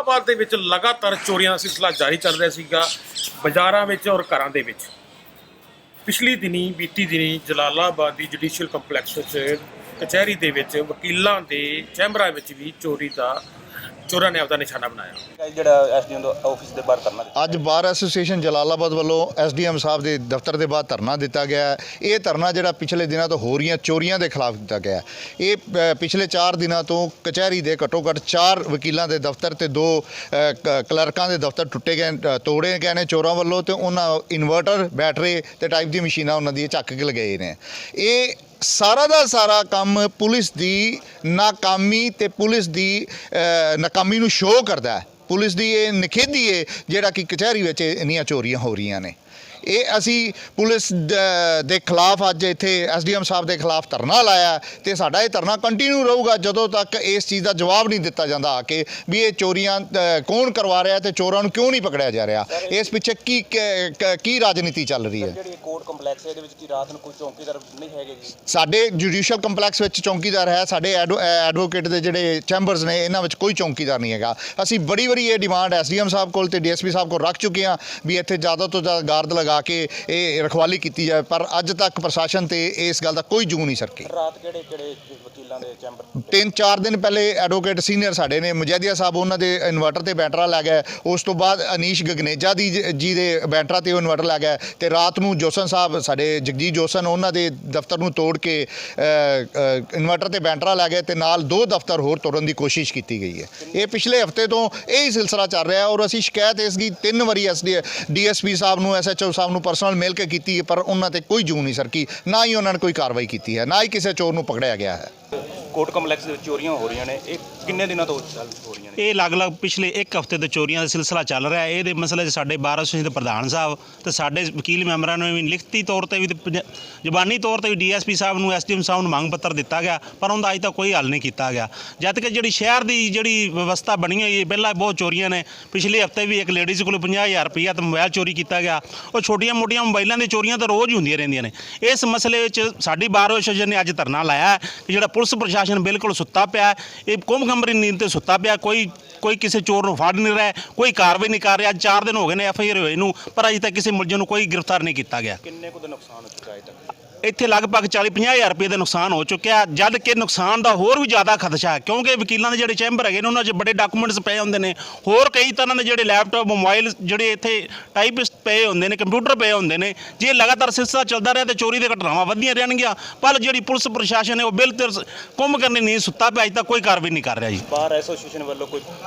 ਜਲਾਲਾਬਾਦ ਦੇ ਵਿੱਚ ਲਗਾਤਾਰ ਚੋਰੀਆਂ ਦਾ ਸਿਲਸਿਲਾ ਜਾਰੀ ਚੱਲ ਰਿਹਾ ਸੀਗਾ ਬਾਜ਼ਾਰਾਂ ਵਿੱਚ ਔਰ ਘਰਾਂ ਦੇ ਵਿੱਚ। ਪਿਛਲੀ ਬੀਤੀ ਦਿਨੀ ਜਲਾਲਾਬਾਦ ਦੀ ਜੁਡੀਸ਼ੀਅਲ ਕੰਪਲੈਕਸ ਵਿੱਚ ਕਚਹਿਰੀ ਦੇ ਵਿੱਚ ਵਕੀਲਾਂ ਦੇ ਚੈਂਬਰਾਂ ਵਿੱਚ ਵੀ ਚੋਰਾਂ ਨੇ ਆਪਦਾ ਨਿਸ਼ਾਨਾ ਬਣਾਇਆ। ਜਿਹੜਾ ਐਸਡੀਐਮ ਦਾ ਆਫਿਸ ਦੇ ਬਾਹਰ ਧਰਨਾ ਅੱਜ ਬਾਰ ਐਸੋਸੀਏਸ਼ਨ ਜਲਾਲਾਬਾਦ ਵੱਲੋਂ ਐਸਡੀਐਮ ਸਾਹਿਬ ਦੇ ਦਫ਼ਤਰ ਦੇ ਬਾਹਰ ਧਰਨਾ ਦਿੱਤਾ ਗਿਆ। ਇਹ ਧਰਨਾ ਜਿਹੜਾ ਪਿਛਲੇ ਦਿਨਾਂ ਤੋਂ ਹੋ ਰਹੀਆਂ ਚੋਰੀਆਂ ਦੇ ਖਿਲਾਫ ਦਿੱਤਾ ਗਿਆ। ਇਹ ਪਿਛਲੇ 4 ਦਿਨਾਂ ਤੋਂ ਕਚਹਿਰੀ ਦੇ ਘੱਟੋ ਘੱਟ 4 ਵਕੀਲਾਂ ਦੇ ਦਫ਼ਤਰ ਤੇ 2 ਕਲਰਕਾਂ ਦੇ ਦਫ਼ਤਰ ਤੋੜੇ ਗਏ ਨੇ ਚੋਰਾਂ ਵੱਲੋਂ, ਤੇ ਉਹਨਾਂ ਇਨਵਰਟਰ ਬੈਟਰੀ ਤੇ ਟਾਈਪ ਦੀ ਮਸ਼ੀਨਾਂ ਉਹਨਾਂ ਦੀ ਚੱਕ ਕੇ ਲਗਾਏ ਨੇ। ਇਹ ਸਾਰਾ ਦਾ ਸਾਰਾ ਕੰਮ ਪੁਲਿਸ ਦੀ ਨਾਕਾਮੀ ਤੇ ਪੁਲਿਸ ਦੀ ਨਾਕਾਮੀ ਨੂੰ ਸ਼ੋਅ ਕਰਦਾ ਹੈ। ਪੁਲਿਸ ਦੀ ਇਹ ਨਿਖੇਧੀ ਹੈ ਜਿਹੜਾ ਕਿ ਕਚਹਿਰੀ ਵਿੱਚ ਇੰਨੀਆਂ ਚੋਰੀਆਂ ਹੋ ਰਹੀਆਂ ਨੇ। ਇਹ ਅਸੀਂ ਪੁਲਿਸ ਦੇ ਖਿਲਾਫ ਅੱਜ ਇੱਥੇ ਐਸਡੀਐਮ ਸਾਹਿਬ ਦੇ ਖਿਲਾਫ ਧਰਨਾ ਲਾਇਆ, ਤੇ ਸਾਡਾ ਇਹ ਧਰਨਾ ਕੰਟੀਨਿਊ ਰਹੂਗਾ ਜਦੋਂ ਤੱਕ ਇਸ ਚੀਜ਼ ਦਾ ਜਵਾਬ ਨਹੀਂ ਦਿੱਤਾ ਜਾਂਦਾ ਆ ਕੇ ਵੀ ਇਹ ਚੋਰੀਆਂ ਕੌਣ ਕਰਵਾ ਰਿਹਾ ਤੇ ਚੋਰਾਂ ਨੂੰ ਕਿਉਂ ਨਹੀਂ ਪਕੜਿਆ ਜਾ ਰਿਹਾ। ਇਸ ਪਿੱਛੇ ਕੀ ਰਾਜਨੀਤੀ ਚੱਲ ਰਹੀ ਹੈ। ਜਿਹੜੀ ਕੋਰਟ ਕੰਪਲੈਕਸ ਹੈ ਇਹਦੇ ਵਿੱਚ ਕੀ ਰਾਤ ਨੂੰ ਕੋਈ ਚੌਕੀਦਾਰ ਨਹੀਂ ਹੈਗੇ ਜੀ? ਸਾਡੇ ਜੁਡੀਸ਼ੀਅਲ ਕੰਪਲੈਕਸ ਵਿੱਚ ਚੌਕੀਦਾਰ ਹੈ। ਸਾਡੇ ਐਡਵੋਕੇਟ ਦੇ ਜਿਹੜੇ ਚੈਂਬਰਸ ਨੇ ਇਹਨਾਂ ਵਿੱਚ ਕੋਈ ਚੌਕੀਦਾਰ ਨਹੀਂ ਹੈਗਾ। ਅਸੀਂ ਬੜੀ ਵਾਰੀ ਇਹ ਡਿਮਾਂਡ ਐਸਡੀਐਮ ਸਾਹਿਬ ਕੋਲ ਤੇ ਡੀਐਸਪੀ ਸਾਹਿਬ ਕੋਲ ਰੱਖ ਚੁੱਕੇ ਹਾਂ ਵੀ ਇੱਥੇ ਜ਼ਿਆਦਾ ਤੋਂ ਜ਼ਿਆਦਾ ਗਾਰਡ ਲਗਾ ਕੇ ਇਹ ਰਖਵਾਲੀ ਕੀਤੀ ਜਾਏ, ਪਰ ਅੱਜ ਤੱਕ ਪ੍ਰਸ਼ਾਸਨ ਤੇ ਇਸ ਗੱਲ ਦਾ ਕੋਈ ਜੂ ਨਹੀਂ ਸਰਕੀ। ਰਾਤ ਕਿਹੜੇ ਵਕੀਲਾਂ ਦੇ ਚੈਂਬਰ 3-4 ਦਿਨ ਪਹਿਲੇ ਐਡਵੋਕੇਟ ਸੀਨੀਅਰ ਸਾਡੇ ਨੇ ਮੁਜੈਦੀਆ ਸਾਹਿਬ, ਉਹਨਾਂ ਦੇ ਇਨਵਰਟਰ ਤੇ ਬੈਟਰਾ ਲੈ ਗਏ। ਉਸ ਤੋਂ ਬਾਅਦ ਅਨੀਸ਼ ਗਗਨੇਜਾ ਜੀ ਦੇ ਬੈਟਰਾ ਤੇ ਇਨਵਰਟਰ ਲੈ ਗਏ, ਤੇ ਰਾਤ ਨੂੰ ਜੋਸਨ ਸਾਹਿਬ ਸਾਡੇ ਜਗਜੀਤ ਜੋਸਨ ਉਹਨਾਂ ਦੇ ਦਫ਼ਤਰ ਨੂੰ ਤੋੜ ਕੇ ਇਨਵਰਟਰ ਤੇ ਬੈਟਰਾ ਲੈ ਗਏ, ਤੇ ਨਾਲ 2 ਦਫ਼ਤਰ ਹੋਰ ਤੋੜਨ ਦੀ ਕੋਸ਼ਿਸ਼ ਕੀਤੀ ਗਈ ਹੈ। ਇਹ ਪਿਛਲੇ ਹਫ਼ਤੇ ਤੋਂ ਇਹੀ ਸਿਲਸਿਲਾ ਚੱਲ ਰਿਹਾ, ਔਰ ਅਸੀਂ ਸ਼ਿਕਾਇਤ ਇਸ ਦੀ 3 ਵਾਰੀ ਡੀਐਸਪੀ ਸਾਹਿਬ ਨੂੰ ਐਸਐਚਓ ਸਾਹਿਬ ਨੂੰ ਪਰਸਨਲ ਮਿਲ ਕੇ ਕੀਤੀ ਹੈ, ਪਰ ਉਹਨਾਂ ਤੇ ਕੋਈ ਜੂ ਨਹੀਂ ਸਰਕੀ, ਨਾ ਹੀ ਉਹਨਾਂ ਨੇ ਕੋਈ ਕਾਰਵਾਈ ਕੀਤੀ ਹੈ, ਨਾ ਹੀ ਕਿਸੇ ਚੋਰ ਨੂੰ ਪਕੜਿਆ ਗਿਆ ਹੈ। ਕੋਰਟ ਕੰਪਲੈਕਸ ਦੇ ਵਿੱਚ ਚੋਰੀਆਂ ਹੋ ਰਹੀਆਂ ਨੇ, ਇਹ ਕਿੰਨੇ ਦਿਨਾਂ ਤੋਂ ਹੋ ਰਹੀਆਂ ਨੇ? ਇਹ ਅਲੱਗ-ਅਲੱਗ ਪਿਛਲੇ 1 ਹਫ਼ਤੇ ਤੋਂ ਚੋਰੀਆਂ ਦਾ ਸਿਲਸਿਲਾ ਚੱਲ ਰਿਹਾ ਹੈ। ਇਹਦੇ ਮਸਲੇ 'ਚ ਸਾਡੇ ਬਾਰ ਐਸੋਸੀਏਸ਼ਨ ਦੇ ਪ੍ਰਧਾਨ ਸਾਹਿਬ ਤੇ ਸਾਡੇ ਵਕੀਲ ਮੈਂਬਰਾਂ ਨੂੰ ਵੀ ਲਿਖਤੀ ਤੌਰ ਤੇ ਵੀ ਤੇ ਜ਼ਬਾਨੀ ਤੌਰ ਤੇ ਵੀ ਡੀਐਸਪੀ ਸਾਹਿਬ ਨੂੰ ਐਸਡੀਐਮ ਸਾਹਿਬ ਨੂੰ ਮੰਗ ਪੱਤਰ ਦਿੱਤਾ ਗਿਆ, ਪਰ ਉਹਦਾ ਅਜੇ ਤੱਕ ਕੋਈ ਹੱਲ ਨਹੀਂ ਕੀਤਾ ਗਿਆ। ਜਦ ਕਿ ਜਿਹੜੀ ਸ਼ਹਿਰ ਦੀ ਜਿਹੜੀ ਵਿਵਸਥਾ ਬਣੀ ਹੋਈ ਹੈ, ਪਹਿਲਾਂ ਬਹੁਤ ਚੋਰੀਆਂ ਨੇ। ਪਿਛਲੇ ਹਫ਼ਤੇ ਵੀ ਇੱਕ ਲੇਡੀਜ਼ ਕੋਲ 50,000 ਰੁਪਈਆ ਤੇ ਮੋਬਾਈਲ ਚੋਰੀ ਕੀਤਾ ਗਿਆ। ਉਹ ਛੋਟੀਆਂ-ਮੋਟੀਆਂ ਮੋਬਾਈਲਾਂ ਦੀ ਚੋਰੀਆਂ ਤਾਂ ਰੋਜ਼ ਹੀ ਹੁੰਦੀਆਂ ਰਹਿੰਦੀਆਂ ਨੇ। ਇਸ ਮਸਲੇ ਵਿੱਚ ਸਾਡੀ ਬਾਰ ਐਸੋਸੀਏਸ਼ਨ ਨੇ ਅੱਜ ਧਰਨਾ ਲਾਇਆ ਕਿ ਜਿਹੜਾ ਪੁਲਿਸ ਪ੍ਰਸ਼ਾਸਨ ਬਿਲਕੁਲ ਸੁੱਤਾ ਪਿਆ, ਇਹ ਕੁੰਭਕੰਬਰੀ ਨੀਂਦ ਤੇ ਸੁੱਤਾ ਪਿਆ। ਕੋਈ ਕਿਸੇ ਚੋਰ ਨੂੰ ਫੜ ਨਹੀਂ ਰਿਹਾ, ਕੋਈ ਕਾਰਵਾਈ ਨਹੀਂ ਕਰ ਰਿਹਾ। ਅੱਜ 4 ਦਿਨ ਹੋ ਗਏ ਨੇ ਐਫਆਈਆਰ ਹੋਏ ਨੂੰ, ਪਰ ਅਜੇ ਤੱਕ ਕਿਸੇ ਮੁਲਜ਼ਮ ਨੂੰ ਕੋਈ ਗ੍ਰਿਫਤਾਰ ਨਹੀਂ ਕੀਤਾ ਗਿਆ। ਕਿੰਨੇ ਕੁ ਦਾ ਨੁਕਸਾਨ ਹੋ ਚੁੱਕਾ ਹੈ ਅਜੇ ਤੱਕ? ਇੱਥੇ ਲਗਭਗ 40-50,000 ਰੁਪਏ ਦਾ ਨੁਕਸਾਨ ਹੋ ਚੁੱਕਿਆ, ਜਦ ਕਿ ਨੁਕਸਾਨ ਦਾ ਹੋਰ ਵੀ ਜ਼ਿਆਦਾ ਖਦਸ਼ਾ ਹੈ, ਕਿਉਂਕਿ ਵਕੀਲਾਂ ਦੇ ਜਿਹੜੇ ਚੈਂਬਰ ਹੈਗੇ ਨੇ ਉਹਨਾਂ 'ਚ ਬੜੇ ਡਾਕੂਮੈਂਟਸ ਪਏ ਹੁੰਦੇ ਨੇ, ਹੋਰ ਕਈ ਤਰ੍ਹਾਂ ਦੇ ਜਿਹੜੇ ਲੈਪਟਾਪ ਮੋਬਾਈਲ ਜਿਹੜੇ ਇੱਥੇ ਟਾਈਪਿਸਟ ਪਏ ਹੁੰਦੇ ਨੇ, ਕੰਪਿਊਟਰ ਪਏ ਹੁੰਦੇ ਨੇ। ਜੇ ਲਗਾਤਾਰ ਸਿਲਸਿਲਾ ਚੱਲਦਾ ਰਿਹਾ ਤਾਂ ਚੋਰੀ ਦੇ ਘਟਨਾਵਾਂ ਵਧੀਆਂ ਰਹਿਣਗੀਆਂ। ਪਰ ਜਿਹੜੀ ਪੁਲਿਸ ਪ੍ਰਸ਼ਾਸਨ ਹੈ ਉਹ ਬਿਲਕੁਲ ਕੁੰਭ ਕਰਨੀ ਨਹੀਂ ਸੁੱਤਾ ਪਿਆ, ਅਜੇ ਤੱਕ ਕੋਈ ਕਾਰਵਾਈ ਨਹੀਂ ਕਰ ਰਿਹਾ ਜੀ। ਬਾਰ ਐਸੋਸੀਏਸ਼ਨ ਵੱਲੋਂ ਕੋਈ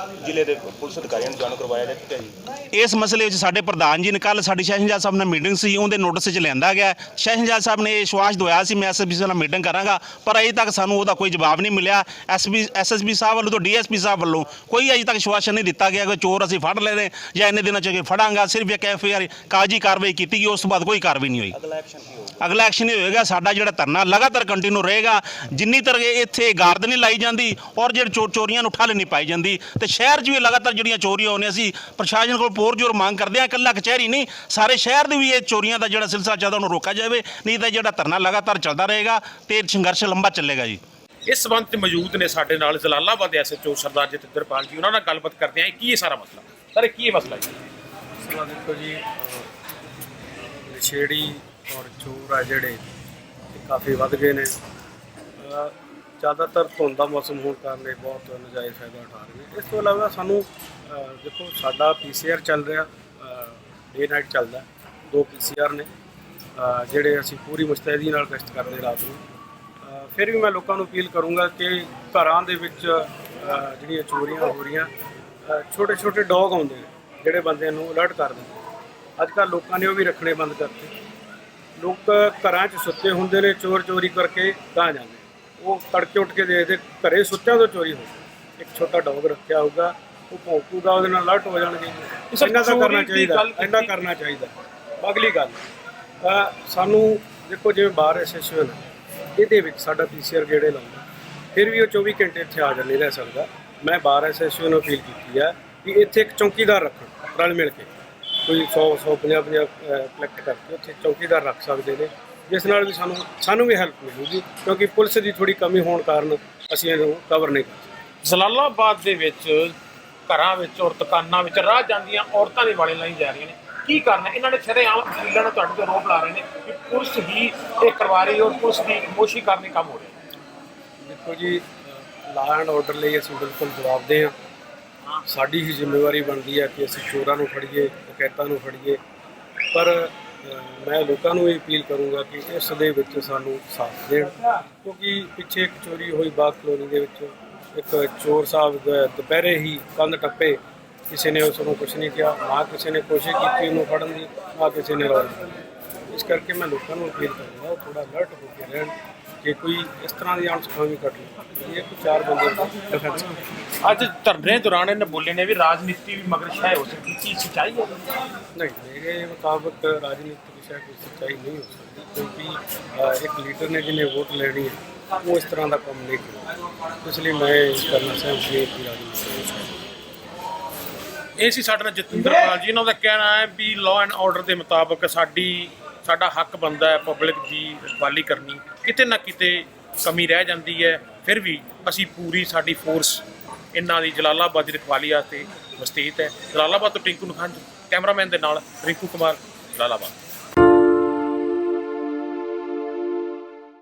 ਜ਼ਿਲ੍ਹੇ ਦੇ ਪੁਲਿਸ ਅਧਿਕਾਰੀਆਂ ਨੂੰ ਜਾਣੂ ਕਰਵਾਇਆ ਜਾ ਚੁੱਕਿਆ ਜੀ? ਇਸ ਮਸਲੇ ਵਿੱਚ ਸਾਡੇ ਪ੍ਰਧਾਨ ਜੀ ਨੇ ਕੱਲ੍ਹ ਸਾਡੀ ਸੈਸ਼ਨ ਜੱਜ ਸਾਹਿਬ ਨਾਲ ਮੀਟਿੰਗ ਸੀ, ਉਹਦੇ ਨੋਟਿਸ 'ਚ ਲਿਆਂਦਾ ਗਿਆ। ਸੈਸ਼ਨ ਜੱਜ ਸਾਹਿਬ ਨੇ ਇਹ ਵਿਸ਼ਵਾਸ ਦਵਾਇਆ ਸੀ ਮੈਂ ਐਸਐਸਪੀ ਨਾਲ ਮੀਟਿੰਗ ਕਰਾਂਗਾ, ਪਰ ਅਜੇ ਤੱਕ ਸਾਨੂੰ ਉਹਦਾ ਕੋਈ ਜਵਾਬ ਨਹੀਂ ਮਿਲਿਆ। ਐਸਐਸਪੀ ਸਾਹਿਬ ਵੱਲੋਂ ਤੋਂ ਡੀਐਸਪੀ ਸਾਹਿਬ ਵੱਲੋਂ ਕੋਈ ਅਜੇ ਤੱਕ ਵਿਸ਼ਵਾਸਨ ਨਹੀਂ ਦਿੱਤਾ ਗਿਆ ਕਿ ਚੋਰ ਅਸੀਂ ਫੜ ਲੈਣੇ ਜਾਂ ਇੰਨੇ ਦਿਨਾਂ 'ਚ ਫੜਾਂਗਾ। ਸਿਰਫ ਇੱਕ ਐਫਆਈਆਰ ਕਾਗਜ਼ੀ ਕਾਰਵਾਈ ਕੀਤੀ ਗਈ, ਉਸ ਤੋਂ ਬਾਅਦ ਕੋਈ ਕਾਰਵਾਈ ਨਹੀਂ ਹੋਈ। ਅਗਲਾ ਐਕਸ਼ਨ ਕੀ ਹੋਊਗਾ? ਅਗਲਾ ਐਕਸ਼ਨ ਇਹ ਹੋਏਗਾ, ਸਾਡਾ ਜਿਹੜਾ ਧਰਨਾ ਲਗਾਤਾਰ ਕੰਟੀਨਿਊ ਰਹੇਗਾ ਜਿੰਨੀ ਤੱਕ ਇੱਥੇ ਗਾਰਦ ਨਹੀਂ ਲਾਈ ਜਾਂਦੀ ਔਰ ਜਿਹੜੇ ਚੋਰੀਆਂ ਨੂੰ ਠੱਲ ਨਹੀਂ ਪਾਈ ਜਾਂਦੀ। ਤੇ ਸ਼ਹਿਰ 'ਚ ਵੀ ਲਗਾਤਾਰ ਜਿਹੜੀਆਂ ਚੋਰੀਆਂ ਹੋਣੀਆਂ, ਅਸੀਂ ਪ੍ਰਸ਼ਾਸਨ ਕੋਲ ਪੁਰਜ਼ੋਰ ਮੰਗ ਕਰਦੇ ਹਾਂ, ਇਕੱਲਾ ਕਚਹਿਰੀ ਨਹੀਂ, ਸਾਰੇ ਸ਼ਹਿਰ ਦੇ ਵੀ ਇਹ ਚੋਰੀਆਂ ਦਾ ਜਿਹੜਾ ਸਿਲਸਿਲਾ ਚੱਲਦਾ ਉਹਨੂੰ ਰੋਕਿਆ ਜਾਵੇ, ਨਹੀਂ ਤਾਂ ਜਿਹੜਾ ਧਰਨਾ ਲਗਾਤਾਰ ਚੱਲਦਾ ਰਹੇਗਾ ਤੇ ਸੰਘਰਸ਼ ਲੰਬਾ ਚੱਲੇਗਾ ਜੀ। ਇਸ ਸੰਬੰਧ 'ਚ ਮੌਜੂਦ ਨੇ ਸਾਡੇ ਨਾਲ ਜਲਾਲਾਬਾਦ ਦੇ ਐਸਐਚਓ ਸਰਦਾਰ ਜਤਿੰਦਰਪਾਲ ਜੀ, ਉਹਨਾਂ ਨਾਲ ਗੱਲਬਾਤ ਕਰਦੇ ਹਾਂ। ਕੀ ਇਹ ਸਾਰਾ ਮਸਲਾ ਸਰ, ਕੀ ਮਸਲਾ ਜੀ? ਮਸਲਾ ਦੇਖੋ ਜੀ, ਨਸ਼ੇੜੀ ਔਰ ਚੋਰ ਆ ਜਿਹੜੇ ਕਾਫੀ ਵੱਧ ਗਏ ਨੇ। ਜ਼ਿਆਦਾਤਰ ਧੁੰਦ ਦਾ ਮੌਸਮ ਹੋਣ ਕਾਰਨ ਇਹ ਬਹੁਤ ਨਜਾਇਜ਼ ਫਾਇਦਾ ਉਠਾ ਰਹੇ ਨੇ। ਇਸ ਤੋਂ ਇਲਾਵਾ ਸਾਨੂੰ ਦੇਖੋ ਸਾਡਾ ਪੀਸੀਆਰ ਚੱਲ ਰਿਹਾ, ਡੇ ਨਾਈਟ ਚੱਲਦਾ, 2 ਪੀਸੀਆਰ ਨੇ ਜਿਹੜੇ ਅਸੀਂ ਪੂਰੀ ਮੁਸਤੈਦੀ ਨਾਲ ਗਸ਼ਤ ਕਰਦੇ ਰਾਤ ਨੂੰ। ਫਿਰ ਵੀ ਮੈਂ ਲੋਕਾਂ ਨੂੰ ਅਪੀਲ ਕਰੂੰਗਾ ਕਿ ਘਰਾਂ ਦੇ ਵਿੱਚ ਜਿਹੜੀਆਂ ਚੋਰੀਆਂ ਹੋ ਰਹੀਆਂ, ਛੋਟੇ ਡੌਗ ਆਉਂਦੇ ਨੇ ਜਿਹੜੇ ਬੰਦਿਆਂ ਨੂੰ ਅਲਰਟ ਕਰ ਦਿੰਦੇ। ਅੱਜ ਕੱਲ੍ਹ ਲੋਕਾਂ ਨੇ ਉਹ ਵੀ ਰੱਖਣੇ ਬੰਦ ਕਰਤੇ। ਲੋਕ ਘਰਾਂ 'ਚ ਸੁੱਤੇ ਹੁੰਦੇ ਨੇ, ਚੋਰੀ ਕਰਕੇ ਗਾਂ ਜਾਂਦੇ, ਉਹ ਤੜਕੇ ਉੱਠ ਕੇ ਦੇਖਦੇ ਘਰੇ ਸੁੱਤਿਆਂ ਤੋਂ ਚੋਰੀ ਹੋ। ਇੱਕ ਛੋਟਾ ਡੌਗ ਰੱਖਿਆ ਹੋਊਗਾ, ਉਹ ਭੌਂਕੂਗਾ, ਉਹਦੇ ਨਾਲ ਅਲਰਟ ਹੋ ਜਾਣਗੇ। ਇੰਨਾ ਤਾਂ ਕਰਨਾ ਚਾਹੀਦਾ, ਇੰਨਾ ਕਰਨਾ ਚਾਹੀਦਾ। ਅਗਲੀ ਗੱਲ ਸਾਨੂੰ ਦੇਖੋ, ਜਿਵੇਂ ਬਾਰ ਐਸੋਸੀਏਸ਼ਨ ਇਹਦੇ ਵਿੱਚ ਸਾਡਾ ਪੀਸੀਆਰ ਗੇੜੇ ਲਾਉਂਦਾ, ਫਿਰ ਵੀ ਉਹ 24 ਘੰਟੇ ਇੱਥੇ ਹਾਜ਼ਰ ਨਹੀਂ ਰਹਿ ਸਕਦਾ। ਮੈਂ ਬਾਰ ਐਸੋਸੀਏਸ਼ਨ ਨੂੰ ਅਪੀਲ ਕੀਤੀ ਹੈ ਕਿ ਇੱਥੇ ਇੱਕ ਚੌਕੀਦਾਰ ਰੱਖਣ, ਰਲ ਮਿਲ ਕੇ ਕੋਈ 100-50 ਕਲੈਕਟ ਕਰਕੇ ਉੱਥੇ ਚੌਕੀਦਾਰ ਰੱਖ ਸਕਦੇ ਨੇ, ਜਿਸ ਨਾਲ ਵੀ ਸਾਨੂੰ ਵੀ ਹੈਲਪ ਮਿਲੂਗੀ, ਕਿਉਂਕਿ ਪੁਲਿਸ ਦੀ ਥੋੜੀ ਕਮੀ ਹੋਣ ਕਾਰਨ ਅਸੀਂ ਇਹਨੂੰ ਕਵਰ ਨਹੀਂ ਕਰ ਸਕਦੇ। ਜਲਾਲਾਬਾਦ ਦੇ ਵਿੱਚ ਘਰਾਂ ਵਿੱਚ ਔਰ ਦੁਕਾਨਾਂ ਵਿੱਚ ਰਾਹ ਜਾਂਦੀਆਂ ਔਰਤਾਂ ਦੇ ਵਾਲੇ ਲਾਈ ਜਾ ਰਹੀਆਂ ਨੇ। ਕੀ ਕਰਨਾ ਇਹਨਾਂ ਨੇ? ਸ਼ਰੇਆਮ ਵਕੀਲਾਂ ਨੇ ਤੁਹਾਡੇ ਤੇ ਆਰੋਪ ਲਾ ਰਹੇ ਨੇ ਕਿ ਪੁਲਿਸ ਹੀ ਇਹ ਕਰਵਾ ਰਹੀ ਔਰ ਪੁਲਿਸ ਦੀ ਖਾਮੋਸ਼ੀ ਕਾਰਨ ਇਹ ਕੰਮ ਹੋ ਰਿਹਾ। ਦੇਖੋ ਜੀ, ਲਾਅ ਐਂਡ ਆਰਡਰ ਲਈ ਅਸੀਂ ਬਿਲਕੁਲ ਜਵਾਬਦੇਹ ਹਾਂ। ਸਾਡੀ ਹੀ ਜ਼ਿੰਮੇਵਾਰੀ ਬਣਦੀ ਹੈ ਕਿ ਅਸੀਂ ਚੋਰਾਂ ਨੂੰ ਫੜੀਏ, ਡਕੈਤਾਂ ਨੂੰ ਫੜੀਏ। ਪਰ ਮੈਂ ਲੋਕਾਂ ਨੂੰ ਇਹ ਅਪੀਲ ਕਰੂੰਗਾ ਕਿ ਇਸ ਦੇ ਵਿੱਚ ਸਾਨੂੰ ਸਾਥ ਦੇਣ, ਕਿਉਂਕਿ ਪਿੱਛੇ ਇੱਕ ਚੋਰੀ ਹੋਈ ਬਾਗ ਕਲੋਨੀ ਦੇ ਵਿੱਚ, ਇੱਕ ਚੋਰ ਸਾਹਿਬ ਦੁਪਹਿਰੇ ਹੀ ਕੰਧ ਟੱਪੇ, ਕਿਸੇ ਨੇ ਉਸ ਨੂੰ ਕੁਛ ਨਹੀਂ ਕਿਹਾ, ਨਾ ਕਿਸੇ ਨੇ ਕੋਸ਼ਿਸ਼ ਕੀਤੀ ਉਹਨੂੰ ਫੜਨ ਦੀ, ਨਾ ਕਿਸੇ ਨੇ ਰੌਲ ਦਿੱਤੀ। ਇਸ ਕਰਕੇ ਮੈਂ ਲੋਕਾਂ ਨੂੰ ਅਪੀਲ ਕਰੂੰਗਾ ਉਹ ਥੋੜ੍ਹਾ ਅਲਰਟ ਹੋ ਕੇ ਰਹਿਣ ਕਿ ਕੋਈ ਇਸ ਤਰ੍ਹਾਂ ਦੀ ਅਣਸੁਖਾਵੀ ਘਟਨਾ ਇਹ ਕੋਈ 4 ਬੰਦੇ ਡਿਫੈਂਸ। ਅੱਜ ਧਰਨੇ ਦੌਰਾਨ ਇਹਨੇ ਬੋਲੇ ਨੇ ਵੀ ਰਾਜਨੀਤੀ ਵੀ ਮਗਰ ਸ਼ਾਇ ਹੋ ਸਕਦੀ। ਕੀ ਸੱਚਾਈ ਹੈ? ਨਹੀਂ, ਮੇਰੇ ਮੁਤਾਬਕ ਰਾਜਨੀਤਿਕ ਵਿਸ਼ਾ ਕੋਈ ਸੱਚਾਈ ਨਹੀਂ ਹੋ ਸਕਦੀ, ਕਿਉਂਕਿ ਇੱਕ ਲੀਡਰ ਨੇ ਜਿਹਨੇ ਵੋਟ ਲੈਣੀ ਹੈ ਉਹ ਇਸ ਤਰ੍ਹਾਂ ਦਾ ਕੰਮ ਨਹੀਂ ਕੀਤਾ। ਇਸ ਲਈ ਮੈਂ ਇਸ ਕਰਨਾ ਸਹਿਮਤ ਨਹੀਂ ਕਿ ਰਾਜਨੀਤਿਕ ਇਹ ਸੀ ਸਾਡੇ ਨਾਲ ਜਤਿੰਦਰਪਾਲ ਜੀ। ਇਹਨਾਂ ਦਾ ਕਹਿਣਾ ਹੈ ਵੀ ਲਾਅ ਐਂਡ ਆਰਡਰ ਦੇ ਮੁਤਾਬਕ ਸਾਡਾ ਹੱਕ ਬਣਦਾ ਹੈ ਪਬਲਿਕ ਦੀ ਰਖਵਾਲੀ ਕਰਨੀ। ਕਿਤੇ ਨਾ ਕਿਤੇ ਕਮੀ ਰਹਿ ਜਾਂਦੀ ਹੈ, ਫਿਰ ਵੀ ਅਸੀਂ ਪੂਰੀ ਸਾਡੀ ਫੋਰਸ ਇਹਨਾਂ ਦੀ ਜਲਾਲਾਬਾਦ ਦੀ ਰਖਵਾਲੀ ਵਾਸਤੇ ਮੁਸਤੈਦ ਹੈ। ਜਲਾਲਾਬਾਦ ਤੋਂ ਟਿੰਕੂ ਨਖੰਜ, ਕੈਮਰਾਮੈਨ ਦੇ ਨਾਲ ਰਿੰਕੂ ਕੁਮਾਰ, ਜਲਾਲਾਬਾਦ।